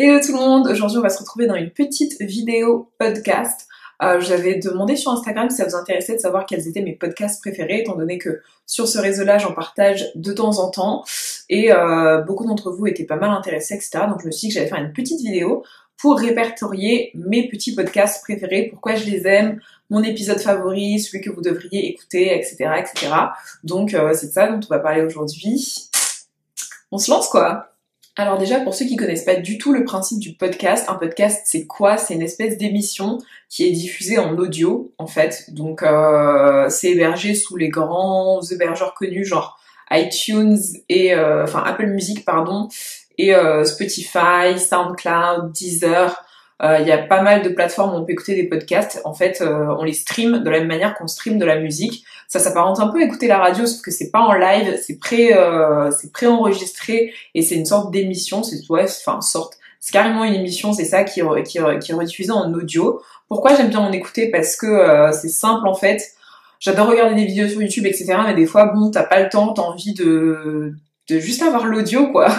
Hello tout le monde, aujourd'hui on va se retrouver dans une petite vidéo podcast. J'avais demandé sur Instagram si ça vous intéressait de savoir quels étaient mes podcasts préférés, étant donné que sur ce réseau-là j'en partage de temps en temps et beaucoup d'entre vous étaient pas mal intéressés, etc. Donc je me suis dit que j'allais faire une petite vidéo pour répertorier mes petits podcasts préférés, pourquoi je les aime, mon épisode favori, celui que vous devriez écouter, etc. etc. Donc c'est de ça dont on va parler aujourd'hui. On se lance quoi! Alors déjà, pour ceux qui connaissent pas du tout le principe du podcast, un podcast c'est quoi? C'est une espèce d'émission qui est diffusée en audio en fait. Donc c'est hébergé sous les grands hébergeurs connus genre iTunes et Apple Music pardon et Spotify, SoundCloud, Deezer. Il y a pas mal de plateformes où on peut écouter des podcasts. En fait, on les stream de la même manière qu'on stream de la musique. Ça s'apparente un peu à écouter la radio, sauf que c'est pas en live, c'est pré-enregistré et c'est une sorte d'émission. C'est c'est carrément une émission. C'est ça qui est rediffusé en audio. Pourquoi j'aime bien en écouter? Parce que c'est simple en fait. J'adore regarder des vidéos sur YouTube, etc. Mais des fois, bon, t'as pas le temps, t'as envie de juste avoir l'audio quoi.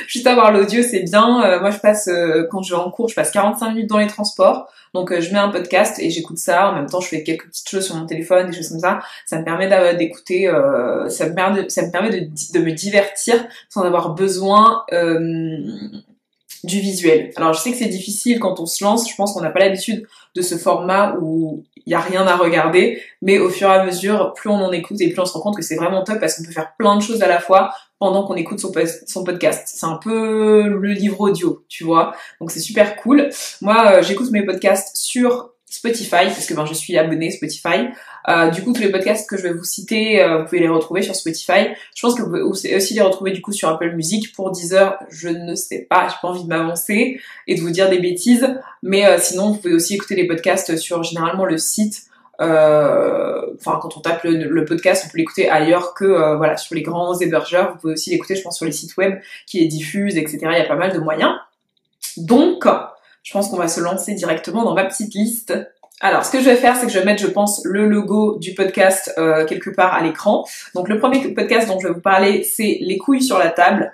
Juste avoir l'audio c'est bien. Moi je passe quand je vais en cours, je passe 45 minutes dans les transports. Donc je mets un podcast et j'écoute ça. En même temps je fais quelques petites choses sur mon téléphone, des choses comme ça. Ça me permet d'écouter, ça me permet de me divertir sans avoir besoin du visuel. Alors je sais que c'est difficile quand on se lance, je pense qu'on n'a pas l'habitude de ce format où il y a rien à regarder, mais au fur et à mesure, plus on en écoute et plus on se rend compte que c'est vraiment top parce qu'on peut faire plein de choses à la fois pendant qu'on écoute son podcast. C'est un peu le livre audio, tu vois. Donc c'est super cool. Moi, j'écoute mes podcasts sur Spotify parce que je suis abonnée Spotify. Du coup, tous les podcasts que je vais vous citer, vous pouvez les retrouver sur Spotify. Je pense que vous pouvez aussi les retrouver du coup sur Apple Music. Pour Deezer, je ne sais pas, j'ai pas envie de m'avancer et de vous dire des bêtises. Mais sinon, vous pouvez aussi écouter les podcasts sur généralement le site. Quand on tape le podcast, on peut l'écouter ailleurs que sur les grands hébergeurs. Vous pouvez aussi l'écouter, je pense, sur les sites web qui les diffusent, etc. Il y a pas mal de moyens. Donc, je pense qu'on va se lancer directement dans ma petite liste. Alors, ce que je vais faire, c'est que je vais mettre, je pense, le logo du podcast quelque part à l'écran. Donc, le premier podcast dont je vais vous parler, c'est Les couilles sur la table,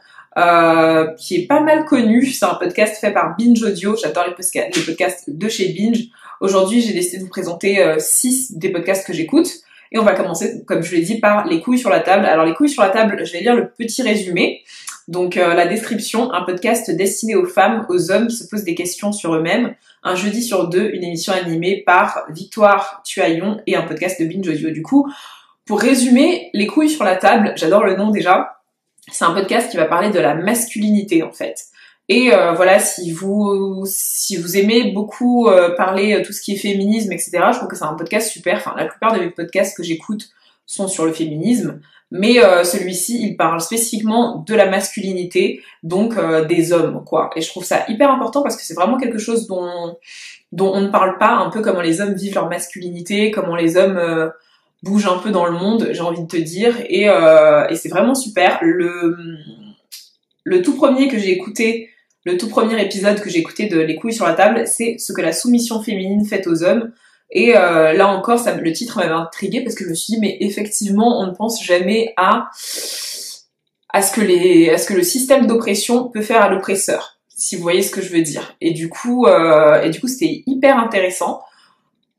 qui est pas mal connu. C'est un podcast fait par Binge Audio. J'adore les podcasts de chez Binge. Aujourd'hui, j'ai décidé de vous présenter 6 des podcasts que j'écoute. Et on va commencer, comme je l'ai dit, par Les couilles sur la table. Alors, Les couilles sur la table, je vais lire le petit résumé. Donc, la description, un podcast destiné aux femmes, aux hommes qui se posent des questions sur eux-mêmes. Un jeudi sur 2, une émission animée par Victoire Tuaillon et un podcast de Binge Audio. Du coup, pour résumer, Les couilles sur la table, j'adore le nom déjà. C'est un podcast qui va parler de la masculinité en fait. Et si vous aimez beaucoup parler tout ce qui est féminisme, etc., je trouve que c'est un podcast super. Enfin, la plupart de mes podcasts que j'écoute sont sur le féminisme, mais celui-ci, il parle spécifiquement de la masculinité, donc des hommes, quoi. Et je trouve ça hyper important parce que c'est vraiment quelque chose dont on ne parle pas, un peu comment les hommes vivent leur masculinité, comment les hommes bougent un peu dans le monde, j'ai envie de te dire, et c'est vraiment super. Le tout premier que j'ai écouté, le tout premier épisode que j'ai écouté de Les couilles sur la table, c'est ce que la soumission féminine fait aux hommes. Et là encore, le titre m'avait intriguée parce que je me suis dit, mais effectivement, on ne pense jamais à ce que le système d'oppression peut faire à l'oppresseur, si vous voyez ce que je veux dire. Et du coup, c'était hyper intéressant.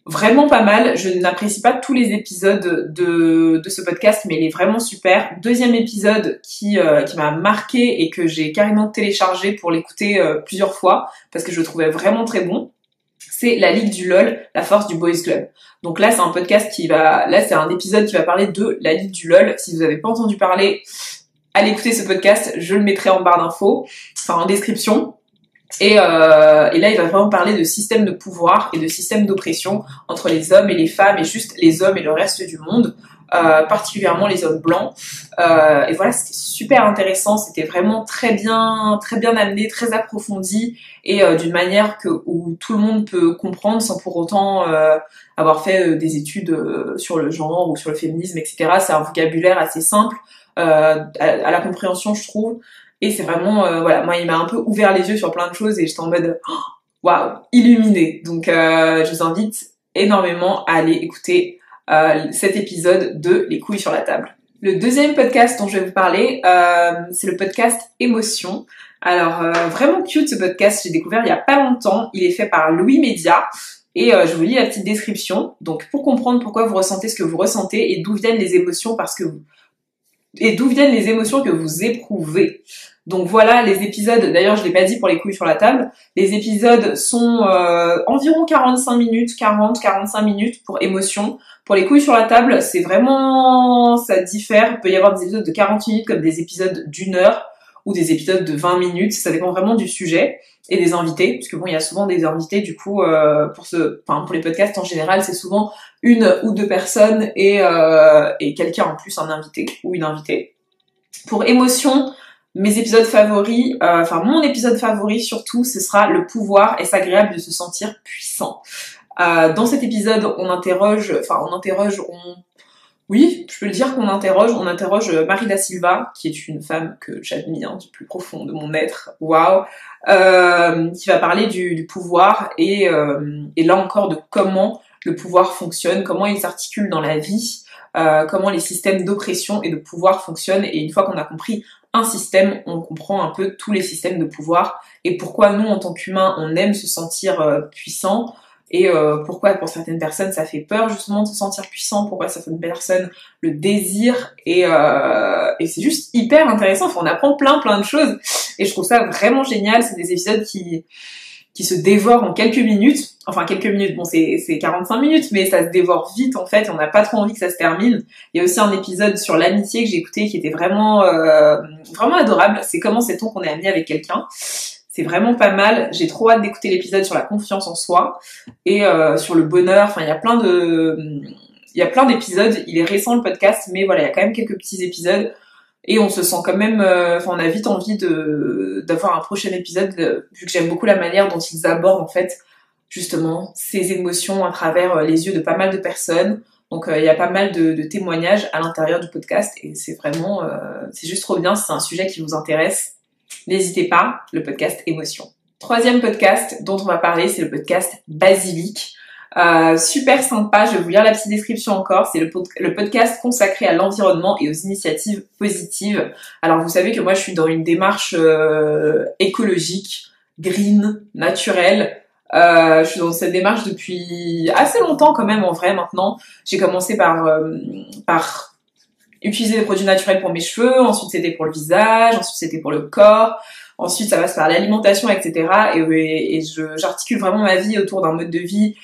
Vraiment pas mal. Je n'apprécie pas tous les épisodes de ce podcast, mais il est vraiment super. Deuxième épisode qui m'a marqué et que j'ai carrément téléchargé pour l'écouter plusieurs fois parce que je le trouvais vraiment très bon. C'est La Ligue du LOL, la force du Boys Club. Donc là, c'est un podcast c'est un épisode qui va parler de la Ligue du LOL. Si vous n'avez pas entendu parler, allez écouter ce podcast. Je le mettrai en barre d'infos, en description. Et là, il va vraiment parler de système de pouvoir et de système d'oppression entre les hommes et les femmes et juste les hommes et le reste du monde, particulièrement les hommes blancs. Et voilà, c'était super intéressant, c'était vraiment très bien amené, très approfondi et d'une manière où tout le monde peut comprendre sans pour autant avoir fait des études sur le genre ou sur le féminisme, etc. C'est un vocabulaire assez simple à la compréhension, je trouve. Et c'est vraiment, moi il m'a un peu ouvert les yeux sur plein de choses et j'étais en mode, waouh, illuminée. Donc je vous invite énormément à aller écouter cet épisode de Les couilles sur la table. Le deuxième podcast dont je vais vous parler, c'est le podcast Émotion. Alors, vraiment cute ce podcast, j'ai découvert il y a pas longtemps. Il est fait par Louis Média. Et je vous lis la petite description. Donc, pour comprendre pourquoi vous ressentez ce que vous ressentez et d'où viennent les émotions que vous éprouvez. Donc voilà les épisodes, d'ailleurs je l'ai pas dit pour les couilles sur la table, les épisodes sont environ 45 minutes, 40-45 minutes pour émotion. Pour les couilles sur la table, c'est vraiment, ça diffère, il peut y avoir des épisodes de 40 minutes comme des épisodes d'1 heure ou des épisodes de 20 minutes, ça dépend vraiment du sujet et des invités, parce que bon, il y a souvent des invités du coup pour les podcasts en général, c'est souvent une ou deux personnes et quelqu'un en plus, un invité ou une invitée. Pour émotion, mes épisodes favoris, mon épisode favori surtout, ce sera le pouvoir. Est-ce agréable de se sentir puissant? Dans cet épisode, oui, je peux le dire on interroge Marie da Silva, qui est une femme que j'admire du plus profond de mon être, waouh, qui va parler du pouvoir et là encore de comment le pouvoir fonctionne, comment il s'articule dans la vie, comment les systèmes d'oppression et de pouvoir fonctionnent, et une fois qu'on a compris un système, on comprend un peu tous les systèmes de pouvoir et pourquoi nous, en tant qu'humains, on aime se sentir puissant et pourquoi pour certaines personnes ça fait peur justement de se sentir puissant, pourquoi certaines personnes le désirent et c'est juste hyper intéressant. Enfin, on apprend plein de choses et je trouve ça vraiment génial. C'est des épisodes qui se dévorent en quelques minutes. Enfin, quelques minutes, bon, c'est 45 minutes, mais ça se dévore vite, en fait, et on n'a pas trop envie que ça se termine. Il y a aussi un épisode sur l'amitié que j'ai écouté qui était vraiment adorable. C'est comment sait-on qu'on est ami avec quelqu'un. C'est vraiment pas mal. J'ai trop hâte d'écouter l'épisode sur la confiance en soi et sur le bonheur. Enfin, il y a plein d'épisodes. Il est récent, le podcast, mais voilà, il y a quand même quelques petits épisodes. Et on se sent quand même, on a vite envie d'avoir un prochain épisode, vu que j'aime beaucoup la manière dont ils abordent en fait justement ces émotions à travers les yeux de pas mal de personnes. Donc il y a pas mal de témoignages à l'intérieur du podcast et c'est vraiment, c'est juste trop bien. Si c'est un sujet qui vous intéresse, n'hésitez pas, le podcast Émotion. Troisième podcast dont on va parler, c'est le podcast Basilic. Super sympa, je vais vous lire la petite description encore. C'est le podcast consacré à l'environnement et aux initiatives positives. Alors vous savez que moi je suis dans une démarche écologique, green, naturelle. Je suis dans cette démarche depuis assez longtemps quand même en vrai maintenant. J'ai commencé par utiliser des produits naturels pour mes cheveux, ensuite c'était pour le visage, ensuite c'était pour le corps. Ensuite, ça passe par l'alimentation, etc. Et j'articule vraiment ma vie autour d'un mode de vie.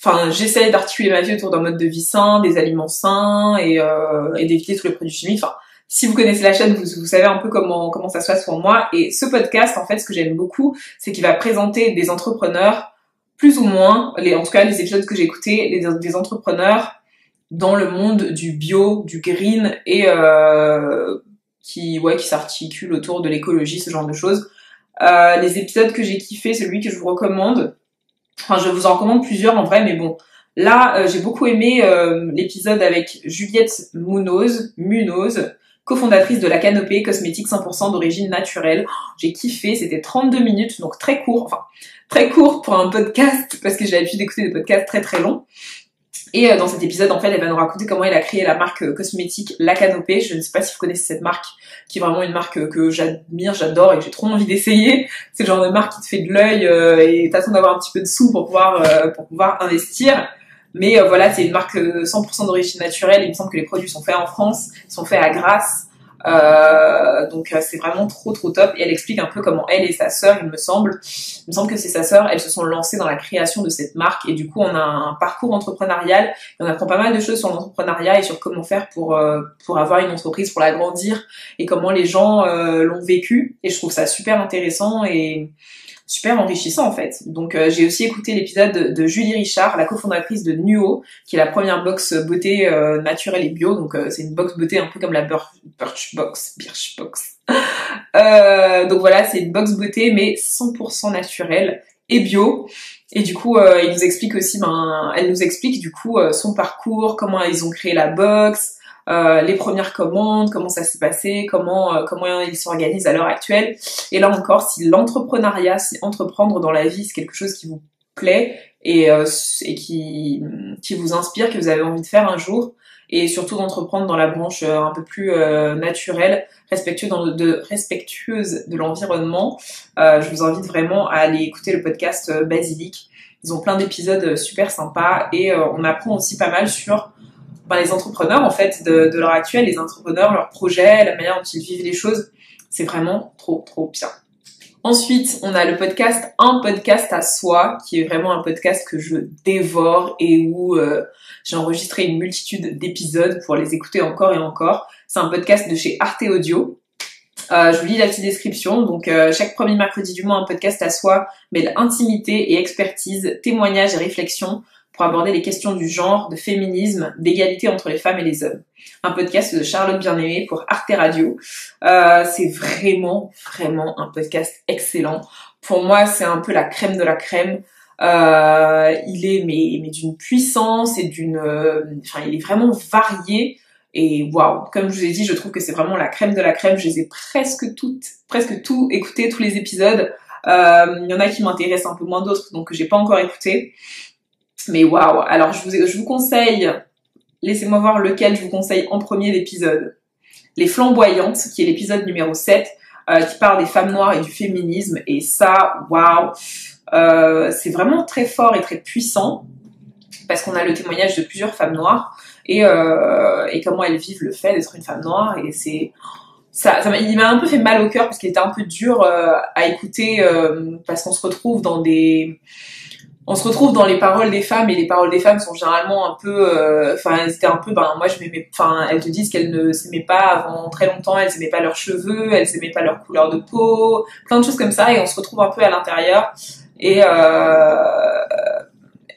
Enfin, j'essaie d'articuler ma vie autour d'un mode de vie sain, des aliments sains et d'éviter tous les produits chimiques. Enfin, si vous connaissez la chaîne, vous savez un peu comment ça se passe pour moi. Et ce podcast, en fait, ce que j'aime beaucoup, c'est qu'il va présenter des entrepreneurs, plus ou moins, en tout cas les épisodes que j'ai écoutés, des entrepreneurs dans le monde du bio, du green et qui s'articulent autour de l'écologie, ce genre de choses. Les épisodes que j'ai kiffé, celui que je vous recommande. Enfin, je vous en recommande plusieurs en vrai, mais bon. Là, j'ai beaucoup aimé l'épisode avec Juliette Munoz, cofondatrice de La Canopée, cosmétique 100% d'origine naturelle. J'ai kiffé, c'était 32 minutes, donc très court. Enfin, très court pour un podcast, parce que j'ai l'habitude d'écouter des podcasts très très longs. Et dans cet épisode, en fait, elle va nous raconter comment elle a créé la marque cosmétique La Canopée. Je ne sais pas si vous connaissez cette marque, qui est vraiment une marque que j'admire, j'adore et que j'ai trop envie d'essayer. C'est le genre de marque qui te fait de l'œil et t'attends d'avoir un petit peu de sous pour pouvoir investir. Mais voilà, c'est une marque 100% d'origine naturelle. Il me semble que les produits sont faits en France, sont faits à Grasse. Donc c'est vraiment trop top. Et elle explique un peu comment elle et sa sœur, il me semble que c'est sa sœur, elles se sont lancées dans la création de cette marque et du coup on a un parcours entrepreneurial et on apprend pas mal de choses sur l'entrepreneuriat et sur comment faire pour avoir une entreprise, pour l'agrandir et comment les gens l'ont vécu et je trouve ça super intéressant et super enrichissant en fait. Donc j'ai aussi écouté l'épisode de Julie Richard, la cofondatrice de Nuo, qui est la première box beauté naturelle et bio. Donc c'est une box beauté un peu comme la Birchbox. Donc voilà, c'est une box beauté mais 100% naturelle et bio. Et du coup, elle nous explique du coup son parcours, comment ils ont créé la box, les premières commandes, comment ça s'est passé, comment ils s'organisent à l'heure actuelle. Et là encore, si l'entrepreneuriat, si entreprendre dans la vie, c'est quelque chose qui vous plaît et qui vous inspire, que vous avez envie de faire un jour, et surtout d'entreprendre dans la branche un peu plus naturelle, respectueuse de l'environnement. Je vous invite vraiment à aller écouter le podcast Basilic. Ils ont plein d'épisodes super sympas et on apprend aussi pas mal sur les entrepreneurs en fait de l'heure actuelle, les entrepreneurs, leurs projets, la manière dont ils vivent les choses. C'est vraiment trop bien. Ensuite, on a le podcast Un podcast à soi, qui est vraiment un podcast que je dévore et où j'ai enregistré une multitude d'épisodes pour les écouter encore et encore. C'est un podcast de chez Arte Audio. Je vous lis la petite description. Donc, chaque premier mercredi du mois, un podcast à soi mêle intimité et expertise, témoignages et réflexions pour aborder les questions du genre, de féminisme, d'égalité entre les femmes et les hommes. Un podcast de Charlotte Bien-Aimée pour Arte Radio. C'est vraiment un podcast excellent. Pour moi, c'est un peu la crème de la crème. Il est mais d'une puissance et il est vraiment varié. Et waouh, comme je vous ai dit, je trouve que c'est vraiment la crème de la crème. Je les ai presque tout écouté, tous les épisodes. Il y en a qui m'intéressent un peu moins d'autres, donc que j'ai pas encore écouté. Mais waouh, alors je vous conseille, laissez-moi voir lequel je vous conseille en premier d'épisode. Les Flamboyantes, qui est l'épisode numéro 7, qui parle des femmes noires et du féminisme. Et ça, waouh, c'est vraiment très fort et très puissant, parce qu'on a le témoignage de plusieurs femmes noires, et comment elles vivent le fait d'être une femme noire, et il m'a un peu fait mal au cœur, parce qu'il était un peu dur à écouter, parce qu'on se retrouve dans les paroles des femmes, et les paroles des femmes sont généralement un peu, moi je m'aimais, elles te disent qu'elles ne s'aimaient pas avant très longtemps, elles aimaient pas leurs cheveux, elles aimaient pas leur couleur de peau, plein de choses comme ça, et on se retrouve un peu à l'intérieur, et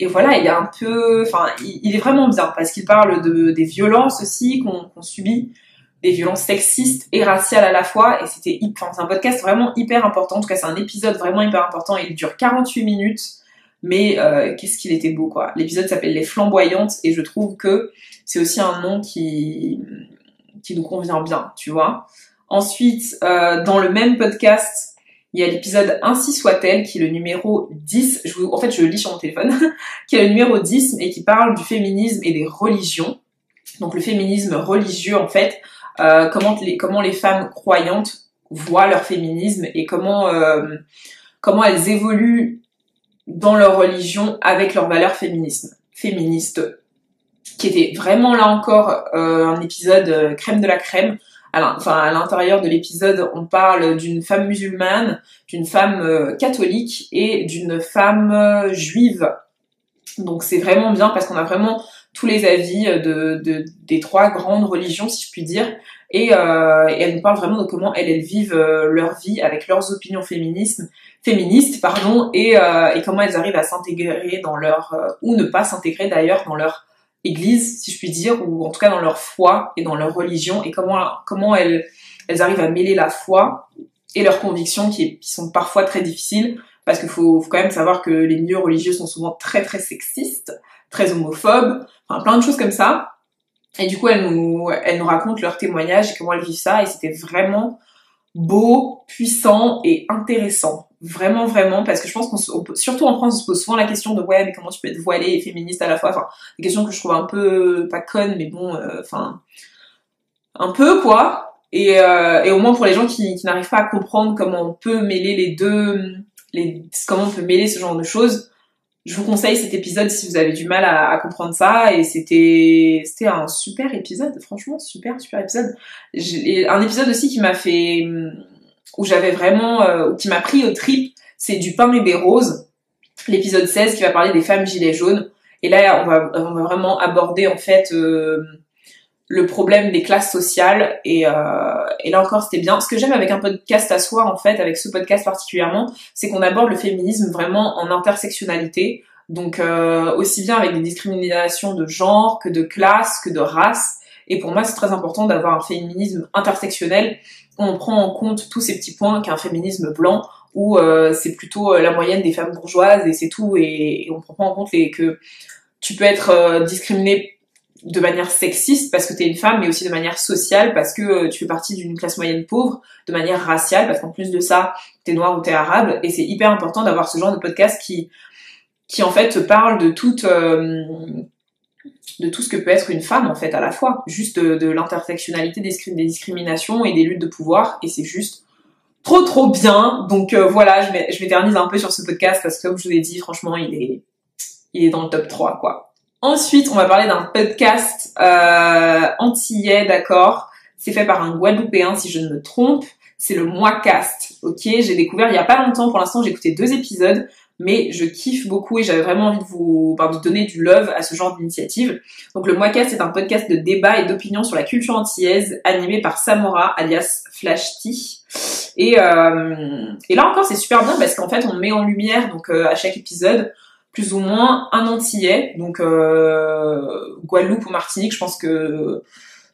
voilà, il est un peu, il est vraiment bien, parce qu'il parle des violences aussi qu'on subit, des violences sexistes et raciales à la fois, et c'est un podcast vraiment hyper important, en tout cas c'est un épisode vraiment hyper important, et il dure 48 minutes, mais qu'est-ce qu'il était beau, quoi. L'épisode s'appelle Les Flamboyantes, et je trouve que c'est aussi un nom qui nous convient bien, tu vois. Ensuite, dans le même podcast, il y a l'épisode Ainsi soit-elle, qui est le numéro 10, je le lis sur mon téléphone, qui est le numéro 10, et qui parle du féminisme et des religions. Donc le féminisme religieux, en fait, comment les femmes croyantes voient leur féminisme, et comment elles évoluent dans leur religion avec leurs valeurs féministes, qui était vraiment là encore un épisode crème de la crème. À l'intérieur de l'épisode, on parle d'une femme musulmane, d'une femme catholique et d'une femme juive. Donc c'est vraiment bien, parce qu'on a vraiment tous les avis des trois grandes religions, si je puis dire, et elles nous parlent vraiment de comment elles vivent leur vie avec leurs opinions féministes, et comment elles arrivent à s'intégrer dans ou ne pas s'intégrer d'ailleurs dans leur église, si je puis dire, ou en tout cas dans leur foi et dans leur religion, et comment elles arrivent à mêler la foi et leurs convictions qui sont parfois très difficiles, parce qu'il faut quand même savoir que les milieux religieux sont souvent très sexistes, très homophobes, plein de choses comme ça. Et du coup, elles nous racontent leurs témoignages et comment elles vivent ça, et c'était vraiment beau, puissant et intéressant. Vraiment, parce que je pense surtout en France, on se pose souvent la question de ouais, mais comment tu peux être voilée et féministe à la fois, des questions que je trouve un peu, pas connes, mais bon, un peu, quoi. Et au moins pour les gens qui n'arrivent pas à comprendre comment on peut mêler les deux, comment on peut mêler ce genre de choses, je vous conseille cet épisode si vous avez du mal à comprendre ça, et c'était un super épisode, franchement, super épisode. Un épisode aussi qui m'a fait, qui m'a pris au trip, c'est Du pain et des roses, l'épisode 16 qui va parler des femmes gilets jaunes, et là on va vraiment aborder en fait le problème des classes sociales, et là encore c'était bien. Ce que j'aime avec un podcast à soi, en fait, avec ce podcast particulièrement, c'est qu'on aborde le féminisme vraiment en intersectionnalité, donc aussi bien avec des discriminations de genre, que de classe, que de race, et pour moi c'est très important d'avoir un féminisme intersectionnel où on prend en compte tous ces petits points qu'un féminisme blanc, où c'est plutôt la moyenne des femmes bourgeoises et c'est tout, et on prend pas en compte que tu peux être discriminé de manière sexiste parce que t'es une femme, mais aussi de manière sociale parce que tu fais partie d'une classe moyenne pauvre, de manière raciale parce qu'en plus de ça t'es noir ou t'es arabe, et c'est hyper important d'avoir ce genre de podcast qui en fait te parle de de tout ce que peut être une femme en fait à la fois, juste de l'intersectionnalité des discriminations et des luttes de pouvoir, et c'est juste trop bien. Donc voilà, je m'éternise un peu sur ce podcast parce que comme je vous l'ai dit, franchement il est dans le top 3 quoi. Ensuite on va parler d'un podcast antillais, d'accord, c'est fait par un Guadeloupéen si je ne me trompe, c'est le Moicast, ok, j'ai découvert il y a pas longtemps, pour l'instant j'ai écouté 2 épisodes, mais je kiffe beaucoup et j'avais vraiment envie de donner du love à ce genre d'initiative. Donc le Moicast c'est un podcast de débat et d'opinion sur la culture antillaise animé par Samora alias Flashty. Et là encore c'est super bien parce qu'en fait on met en lumière donc à chaque épisode plus ou moins un Antillais, donc Guadeloupe ou Martinique, je pense que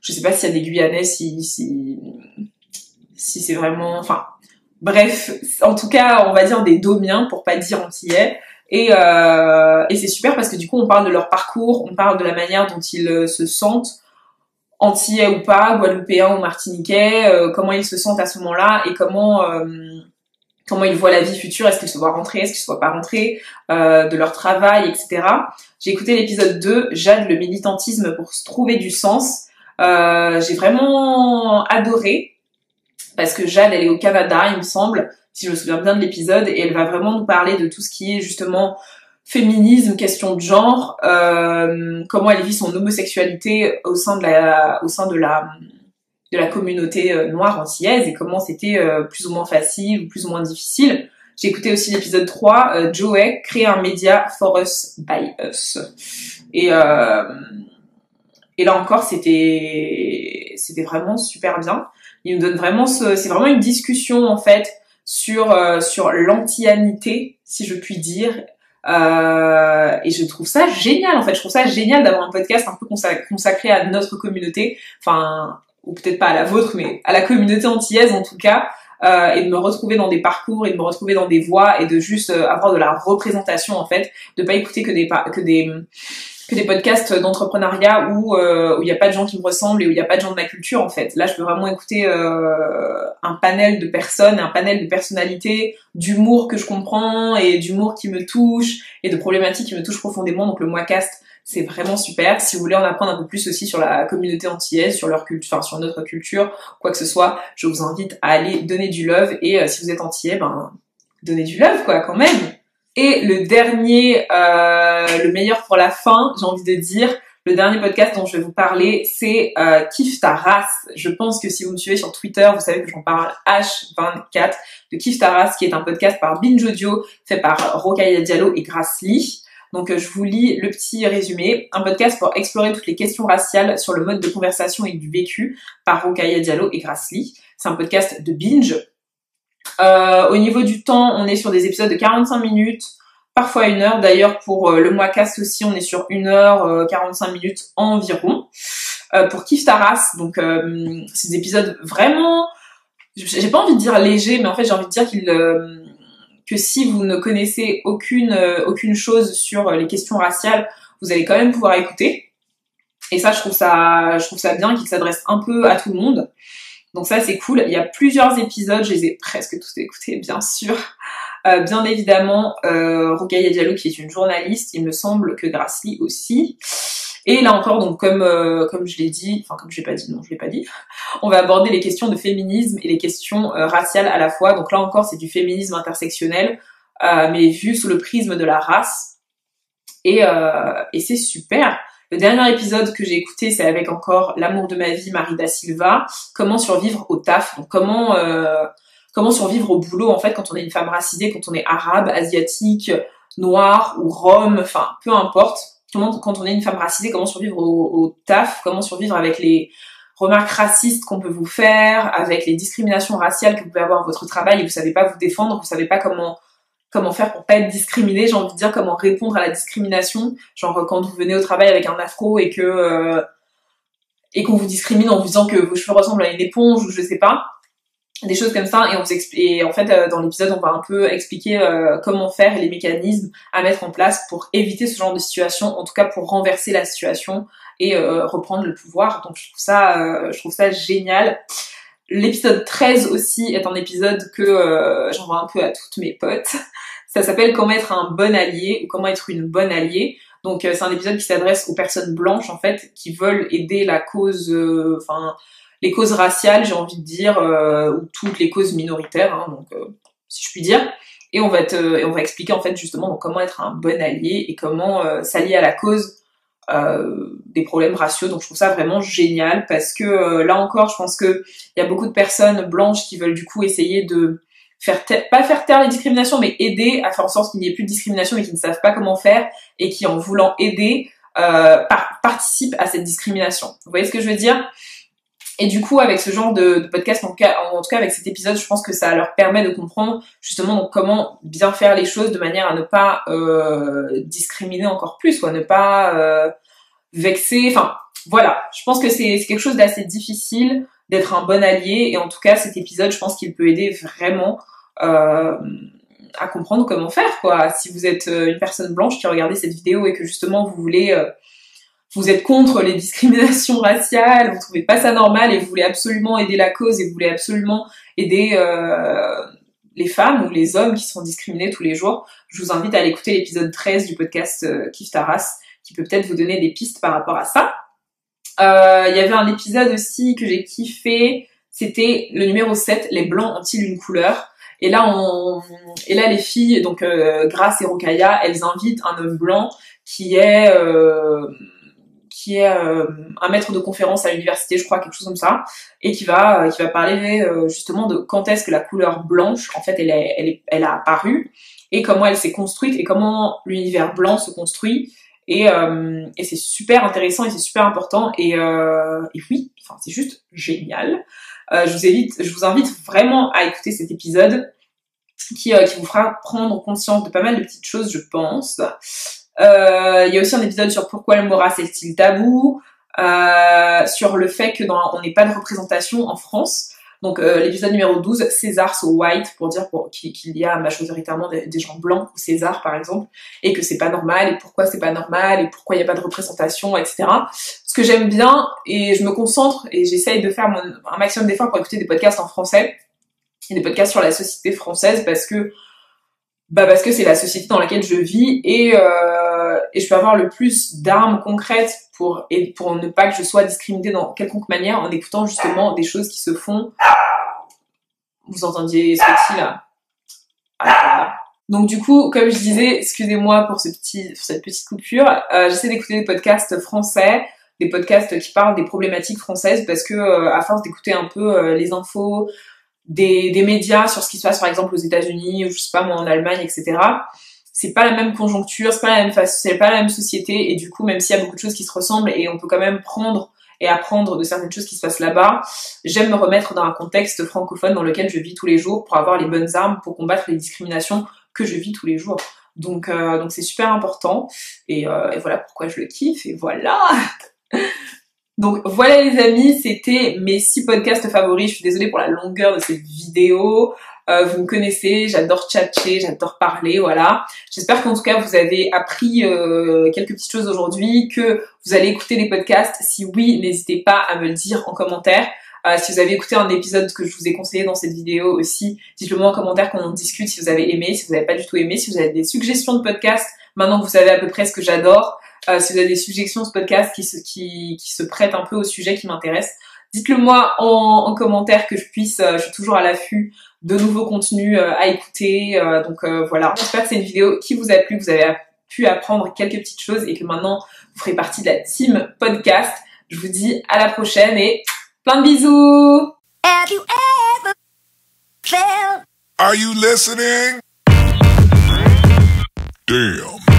je sais pas s'il y a des Guyanais, si c'est vraiment, enfin bref, en tout cas on va dire des Domiens pour pas dire Antillais, et c'est super parce que du coup on parle de leur parcours, on parle de la manière dont ils se sentent, Antillais ou pas, Guadeloupéens ou Martiniquais, comment ils se sentent à ce moment-là et comment ils voient la vie future, est-ce qu'ils se voient rentrer, est-ce qu'ils se voient pas rentrer, de leur travail, etc. J'ai écouté l'épisode 2, Jade, le militantisme pour se trouver du sens. J'ai vraiment adoré parce que Jade, elle est au Canada, il me semble, si je me souviens bien de l'épisode, et elle va vraiment nous parler de tout ce qui est justement féminisme, question de genre, comment elle vit son homosexualité au sein de la communauté noire antillaise et comment c'était plus ou moins facile ou plus ou moins difficile. J'ai écouté aussi l'épisode 3, Joey, créer un média for us by us. Et là encore, c'était vraiment super bien. Il nous donne vraiment c'est vraiment une discussion en fait sur l'antillanité, si je puis dire. Et je trouve ça génial en fait. Je trouve ça génial d'avoir un podcast un peu consacré à notre communauté. Enfin, ou peut-être pas à la vôtre, mais à la communauté antillaise en tout cas, et de me retrouver dans des parcours et de me retrouver dans des voix et de juste avoir de la représentation en fait, de pas écouter que des podcasts d'entrepreneuriat où il y a pas de gens qui me ressemblent et où il y a pas de gens de ma culture en fait. Là, je peux vraiment écouter un panel de personnes, un panel de personnalités, d'humour que je comprends et d'humour qui me touche et de problématiques qui me touchent profondément. Donc le Moicast, c'est vraiment super. Si vous voulez en apprendre un peu plus aussi sur la communauté antillaise, sur leur culture, enfin sur notre culture, quoi que ce soit, je vous invite à aller donner du love et si vous êtes antillais, ben donnez du love quoi quand même. Et le dernier, le meilleur pour la fin, j'ai envie de dire, le dernier podcast dont je vais vous parler, c'est Kiffe ta race. Je pense que si vous me suivez sur Twitter, vous savez que j'en parle H24 de Kiffe ta race, qui est un podcast par Binge Audio, fait par Rokhaya Diallo et Grace Lee. Donc je vous lis le petit résumé. Un podcast pour explorer toutes les questions raciales sur le mode de conversation et du vécu par Rokhaya Diallo et Grace Lee. C'est un podcast de Binge. Au niveau du temps, on est sur des épisodes de 45 minutes, parfois 1 heure. D'ailleurs, pour le Moicast aussi, on est sur 1 heure, 45 minutes environ. Pour Kiffe ta race, donc c'est des épisodes vraiment, j'ai pas envie de dire légers, mais en fait j'ai envie de dire que si vous ne connaissez aucune chose sur les questions raciales, vous allez quand même pouvoir écouter. Et ça, je trouve ça bien qu'il s'adresse un peu à tout le monde. Donc ça, c'est cool. Il y a plusieurs épisodes, je les ai presque tous écoutés, bien sûr. Bien évidemment, Rokhaya Diallo, qui est une journaliste, il me semble que Grace Lee aussi. Et là encore, donc comme je l'ai dit, enfin comme je l'ai pas dit, non, je l'ai pas dit, on va aborder les questions de féminisme et les questions raciales à la fois. Donc là encore, c'est du féminisme intersectionnel, mais vu sous le prisme de la race. Et c'est super. Le dernier épisode que j'ai écouté, c'est avec encore l'amour de ma vie, Marie da Silva, comment survivre au taf, donc comment survivre au boulot en fait quand on est une femme racisée, quand on est arabe, asiatique, noire ou rome, enfin peu importe. Quand on est une femme racisée, comment survivre au taf, comment survivre avec les remarques racistes qu'on peut vous faire, avec les discriminations raciales que vous pouvez avoir à votre travail et vous savez pas vous défendre, vous savez pas comment faire pour pas être discriminé, j'ai envie de dire comment répondre à la discrimination, genre quand vous venez au travail avec un afro et qu'on vous discrimine en vous disant que vos cheveux ressemblent à une éponge ou je sais pas, des choses comme ça, et en fait dans l'épisode on va un peu expliquer comment faire et les mécanismes à mettre en place pour éviter ce genre de situation, en tout cas pour renverser la situation et reprendre le pouvoir. Donc je trouve ça génial. L'épisode 13 aussi est un épisode que j'envoie un peu à toutes mes potes. Ça s'appelle Comment être un bon allié ou comment être une bonne alliée. Donc c'est un épisode qui s'adresse aux personnes blanches en fait qui veulent aider la cause, les causes raciales, j'ai envie de dire, ou toutes les causes minoritaires, hein, donc si je puis dire. Et on va expliquer en fait justement donc, comment être un bon allié et comment s'allier à la cause des problèmes raciaux. Donc je trouve ça vraiment génial parce que là encore, je pense que il y a beaucoup de personnes blanches qui veulent du coup essayer de pas faire taire les discriminations, mais aider à faire en sorte qu'il n'y ait plus de discrimination, mais qui ne savent pas comment faire et qui, en voulant aider, participent à cette discrimination. Vous voyez ce que je veux dire? Et du coup, avec ce genre de podcast, en tout cas avec cet épisode, je pense que ça leur permet de comprendre justement donc, comment bien faire les choses de manière à ne pas discriminer encore plus, ou à ne pas vexer. Enfin, voilà. Je pense que c'est quelque chose d'assez difficile d'être un bon allié. Et en tout cas, cet épisode, je pense qu'il peut aider vraiment à comprendre comment faire, quoi. Si vous êtes une personne blanche qui a regardé cette vidéo et que justement vous voulez... vous êtes contre les discriminations raciales, vous trouvez pas ça normal et vous voulez absolument aider la cause et vous voulez absolument aider les femmes ou les hommes qui sont discriminés tous les jours, je vous invite à aller écouter l'épisode 13 du podcast Kiffe ta race, qui peut peut-être vous donner des pistes par rapport à ça. Il y avait un épisode aussi que j'ai kiffé, c'était le numéro 7, les blancs ont-ils une couleur? Et là, les filles, donc Grace et Rokaya, elles invitent un homme blanc qui est un maître de conférence à l'université, je crois, quelque chose comme ça, et qui va parler justement de quand est-ce que la couleur blanche, en fait, elle a apparu, et comment elle s'est construite, et comment l'univers blanc se construit, et c'est super intéressant, et c'est super important, et oui, enfin, c'est juste génial. Je vous invite vraiment à écouter cet épisode, qui vous fera prendre conscience de pas mal de petites choses, je pense. Il y a aussi un épisode sur pourquoi le mot race est-il tabou, sur le fait que on n'ait pas de représentation en France. Donc l'épisode numéro 12, César so white, pour dire qu'il y a majoritairement des gens blancs au César par exemple, et que c'est pas normal, et pourquoi c'est pas normal, et pourquoi il n'y a pas de représentation, etc. Ce que j'aime bien, et je me concentre, et j'essaye de faire un maximum d'efforts pour écouter des podcasts en français, et des podcasts sur la société française, parce que c'est la société dans laquelle je vis et je peux avoir le plus d'armes concrètes pour ne pas que je sois discriminée dans quelconque manière en écoutant justement des choses qui se font. Vous entendiez ce petit là? Voilà. Donc du coup, comme je disais, excusez-moi pour cette petite coupure, j'essaie d'écouter des podcasts français, des podcasts qui parlent des problématiques françaises parce que à force d'écouter un peu les infos des médias sur ce qui se passe par exemple aux États-Unis ou je sais pas moi en Allemagne, etc. C'est pas la même conjoncture, c'est pas la même société, et du coup même s'il y a beaucoup de choses qui se ressemblent et on peut quand même prendre et apprendre de certaines choses qui se passent là-bas, j'aime me remettre dans un contexte francophone dans lequel je vis tous les jours pour avoir les bonnes armes pour combattre les discriminations que je vis tous les jours. Donc c'est super important et voilà pourquoi je le kiffe et voilà. Donc voilà les amis, c'était mes 6 podcasts favoris. Je suis désolée pour la longueur de cette vidéo. Vous me connaissez, j'adore tchatcher, j'adore parler, voilà. J'espère qu'en tout cas vous avez appris quelques petites choses aujourd'hui, que vous allez écouter les podcasts. Si oui, n'hésitez pas à me le dire en commentaire. Si vous avez écouté un épisode que je vous ai conseillé dans cette vidéo aussi, dites-le moi en commentaire qu'on en discute si vous avez aimé, si vous n'avez pas du tout aimé, si vous avez des suggestions de podcasts, maintenant que vous savez à peu près ce que j'adore. Si vous avez des suggestions de ce podcast qui se prêtent un peu au sujet qui m'intéresse, dites-le moi en commentaire que je suis toujours à l'affût de nouveaux contenus à écouter. Donc voilà, j'espère que c'est une vidéo qui vous a plu, que vous avez pu apprendre quelques petites choses et que maintenant vous ferez partie de la team podcast. Je vous dis à la prochaine et plein de bisous. Have you ever felt... Are you listening? Damn.